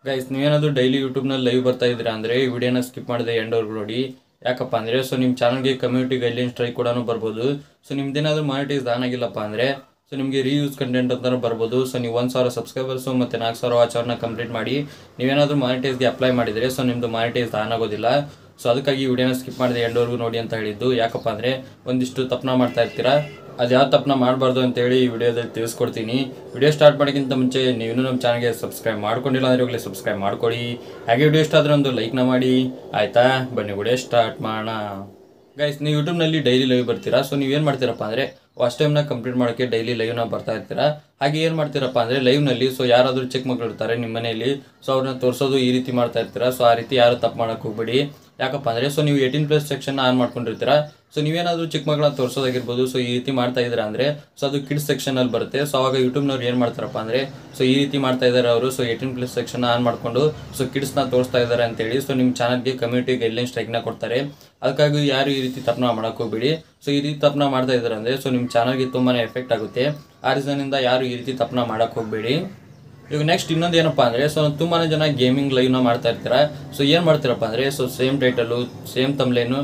Guys ನೀವೇನಾದರೂ daily ಯೂಟ್ಯೂಬ್ನಲ್ಲಿ live ಬರ್ತಾ ಇದ್ದೀರಾ ಅಂದರೆ ಈ ವಿಡಿಯೋನ ಸ್ಕಿಪ್ ಮಾಡಿದೆ ಎಂಡವರೆಗೂ ನೋಡಿ. ಯಾಕಪ್ಪ ಅಂದರೆ ನಿಮ್ಮ ಚಾನಲ್ಗೆ ಕಮ್ಯುನಿಟಿ ಗೈಡ್ಲೈನ್ ಸ್ಟ್ರೈಕ್ ಕೂಡ ಬರ್ಬೋದು. ನಿಮ್ದೇನಾದರೂ ಮಾನಿಟೈಸ್ ಆನ್ ಆಗಿಲ್ಲಪ್ಪ ಅಂದರೆ ನಿಮಗೆ ರೀಯೂಸ್ ಕಂಟೆಂಟ್ ಅಂತ ಬರ್ಬೋದು. ನೀವು 1,000 ಸಬ್ಸ್ಕ್ರೈಬರ್ಸು ಮತ್ತು 4,000 ವಾಚ್ ಅವರ್ನ ಕಂಪ್ಲೀಟ್ ಮಾಡಿ ನೀವೇನಾದರೂ ಮಾನಿಟೈಸ್ಗೆ ಅಪ್ಲೈ ಮಾಡಿದರೆ ನಿಮ್ಮದು ಮಾನಿಟೈಸ್ ಆನ್ ಆಗೋದಿಲ್ಲ. ಅದಕ್ಕಾಗಿ ಈ ವಿಡಿಯೋನ ಸ್ಕಿಪ್ ಮಾಡಿದೆ ಎಂಡವರೆಗೂ ನೋಡಿ ಅಂತ ಹೇಳಿದ್ದು. ಯಾಕಪ್ಪ ಅಂದರೆ ಒಂದಿಷ್ಟು ತಪ್ಪನ ಮಾಡ್ತಾ ಇರ್ತೀರಾ, ಅದು ಯಾವ ತಪ್ಪನ ಮಾಡಬಾರ್ದು ಅಂತೇಳಿ ಈ ವಿಡಿಯೋದಲ್ಲಿ ತಿಳಿಸ್ಕೊಡ್ತೀನಿ. ವಿಡಿಯೋ ಸ್ಟಾರ್ಟ್ ಮಾಡೋಕ್ಕಿಂತ ಮುಂಚೆ ನೀವು ನಮ್ಮ ಚಾನಲ್ಗೆ ಸಬ್ಸ್ಕ್ರೈಬ್ ಮಾಡ್ಕೊಂಡಿಲ್ಲ ಅಂದರೆ ಹೋಗಲಿ ಸಬ್ಸ್ಕ್ರೈಬ್ ಮಾಡ್ಕೊಳ್ಳಿ. ಹಾಗೆ ವಿಡಿಯೋ ಇಷ್ಟ ಆದರೆ ಒಂದು ಲೈಕ್ನ ಮಾಡಿ ಆಯಿತಾ. ಬನ್ನಿ ವಿಡಿಯೋ ಸ್ಟಾರ್ಟ್ ಮಾಡೋಣ. ಗೈಸ್ ನೀವು ಯೂಟ್ಯೂಬ್ನಲ್ಲಿ ಡೈಲಿ ಲೈವ್ ಬರ್ತೀರಾ. ನೀವೇನು ಮಾಡ್ತೀರಪ್ಪ ಅಂದರೆ ವಾಚ್ ಟೈಮ್ನ ಕಂಪ್ಲೀಟ್ ಮಾಡೋಕ್ಕೆ ಡೈಲಿ ಲೈವ್ನ ಬರ್ತಾ ಇರ್ತೀರಾ. ಹಾಗೆ ಏನು ಮಾಡ್ತೀರಪ್ಪ ಅಂದರೆ ಲೈವ್ನಲ್ಲಿ ಯಾರಾದರೂ ಚಿಕ್ಕ ಮಕ್ಕಳು ಇರ್ತಾರೆ ನಿಮ್ಮ ಮನೆಯಲ್ಲಿ, ಅವ್ರನ್ನ ತೋರಿಸೋದು ಈ ರೀತಿ ಮಾಡ್ತಾ ಇರ್ತೀರಾ. ಆ ರೀತಿ ಯಾರು ತಪ್ಪು ಮಾಡೋಕ್ಕೆ ಹೋಗ್ಬೇಡಿ. ಯಾಕಪ್ಪ ಅಂದರೆ ನೀವು 18+ ಸೆಕ್ಷನ್ನ ಆನ್ ಮಾಡ್ಕೊಂಡಿರ್ತೀರಾ. ನೀವೇನಾದರೂ ಚಿಕ್ಕ ಮಕ್ಕಳನ್ನ ತೋರಿಸೋದಾಗಿರ್ಬೋದು. ಈ ರೀತಿ ಮಾಡ್ತಾ ಇದ್ದೀರಾ ಅಂದರೆ ಅದು ಕಿಡ್ಸ್ ಸೆಕ್ಷನಲ್ಲಿ ಬರುತ್ತೆ. ಅವಾಗ ಯೂಟ್ಯೂಬ್ನವ್ರು ಏನು ಮಾಡ್ತಾರಪ್ಪ ಅಂದರೆ ಈ ರೀತಿ ಮಾಡ್ತಾ ಇದ್ದಾರೆ ಅವರು. 18+ ಸೆಕ್ಷನ್ನ ಆನ್ ಮಾಡಿಕೊಂಡು ಕಿಡ್ಸ್ನ ತೋರಿಸ್ತಾ ಇದ್ದಾರೆ ಅಂತೇಳಿ ನಿಮ್ಮ ಚಾನಲ್ಗೆ ಕಮ್ಯುನಿಟಿ ಗೈಡ್ಲೈನ್ ಸ್ಟ್ರೈಕ್ನ ಕೊಡ್ತಾರೆ. ಅದಕ್ಕಾಗಿ ಯಾರು ಈ ರೀತಿ ತಪ್ಪನ ಮಾಡೋಕ್ಕೆ ಹೋಗ್ಬೇಡಿ. ಈ ರೀತಿ ತಪ್ಪನ ಮಾಡ್ತಾ ಇದ್ದಾರೆ ಅಂದರೆ ನಿಮ್ಮ ಚಾನಲ್ಗೆ ತುಂಬಾ ಎಫೆಕ್ಟ್ ಆಗುತ್ತೆ. ಆ ರೀಸನಿಂದ ಯಾರು ಈ ರೀತಿ ತಪ್ಪನ ಮಾಡೋಕ್ಕೆ ಹೋಗಬೇಡಿ. ಈಗ ನೆಕ್ಸ್ಟ್ ಇನ್ನೊಂದು ಏನಪ್ಪ ಅಂದರೆ ತುಂಬಾ ಜನ ಗೇಮಿಂಗ್ ಲೈವ್ನ ಮಾಡ್ತಾ ಇರ್ತೀರಾ. ಏನು ಮಾಡ್ತೀರಪ್ಪ ಅಂದರೆ ಸೇಮ್ ಟೈಟಲು ಸೇಮ್ ತಮ್ಲೇನು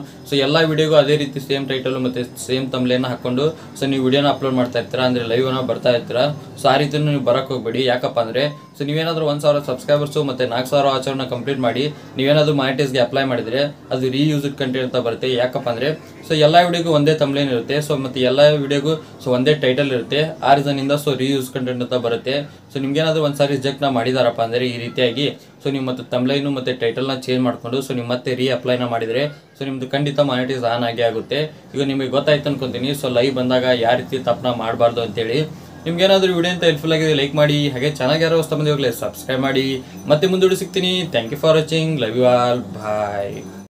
ಎಲ್ಲ ವಿಡಿಯೋಗೂ ಅದೇ ರೀತಿ ಸೇಮ್ ಟೈಟಲು ಮತ್ತು ಸೇಮ್ ತಮ್ಲೇನ ಹಾಕ್ಕೊಂಡು ನೀವು ವಿಡಿಯೋನ ಅಪ್ಲೋಡ್ ಮಾಡ್ತಾ ಇರ್ತೀರಾ, ಅಂದರೆ ಲೈವ್ನ ಬರ್ತಾ ಇರ್ತೀರಾ. ಆ ರೀತಿ ನೀವು ಬರೋಕ್ಕೆ ಹೋಗ್ಬೇಡಿ. ಯಾಕಪ್ಪ ಅಂದರೆ ನೀವೇನಾದರೂ 1,000 ಸಬ್ಸ್ಕ್ರೈಬರ್ಸು ಮತ್ತು 4,000 ವಾಚರ್ನ ಕಂಪ್ಲೀಟ್ ಮಾಡಿ ನೀವೇನಾದರೂ ಮಾನಿಟೈಸ್ಗೆ ಅಪ್ಲೈ ಮಾಡಿದರೆ ಅದು ರೀಯೂಸ್ಡ್ ಕಂಟೆಂಟ್ ಅಂತ ಬರುತ್ತೆ. ಯಾಕಪ್ಪ ಅಂದರೆ ಎಲ್ಲ ವಿಡಿಯೋಗೂ ಒಂದೇ ತಮ್ಲೇನ್ ಇರುತ್ತೆ. ಮತ್ತು ಎಲ್ಲ ವಿಡಿಯೋಗೂ ಒಂದೇ ಟೈಟಲ್ ಇರುತ್ತೆ. ಆ ರೀಸನಿಂದ ರೀಯೂಸ್ ಕಂಟೆಂಟ್ ಅಂತ ಬರುತ್ತೆ. ನಿಮ್ಗೇನಾದರೂ ಒಂದು ಸಾರಿ ರಿಜೆಕ್ಟ್ನ ಮಾಡಿದಾರಪ್ಪ ಅಂದರೆ ಈ ರೀತಿಯಾಗಿ ನೀವು ಮತ್ತೆ ತಮ್ಲೈನು ಮತ್ತು ಟೈಟಲ್ನ ಚೇಂಜ್ ಮಾಡಿಕೊಂಡು ನೀವು ಮತ್ತೆ ಅಪ್ಲೈನ ಮಾಡಿದರೆ ನಿಮ್ಮದು ಖಂಡಿತ ಮಾನಿಟೈಸ್ ಆನ್ ಆಗೇ ಆಗುತ್ತೆ. ಈಗ ನಿಮಗೆ ಗೊತ್ತಾಯ್ತು ಅನ್ಕೊತೀನಿ ಲೈವ್ ಬಂದಾಗ ಯಾವ ರೀತಿ ತಪ್ಪನ ಮಾಡಬಾರ್ದು ಅಂತೇಳಿ. ನಿಮ್ಗೇನಾದರೂ ವಿಡಿಯೋ ಅಂತ ಹೆಲ್ಪ್ಫುಲ್ ಆಗಿದೆ ಲೈಕ್ ಮಾಡಿ. ಹಾಗೆ ಚೆನ್ನಾಗಿ ಯಾರೋ ಹೊಸ ಬಂದು ಹೋಗಲಿ ಸಬ್ಸ್ಕ್ರೈಬ್ ಮಾಡಿ. ಮತ್ತೆ ಮುಂದೂಡಿ ಸಿಗ್ತೀನಿ. Thank you for watching. Love you all. Bye.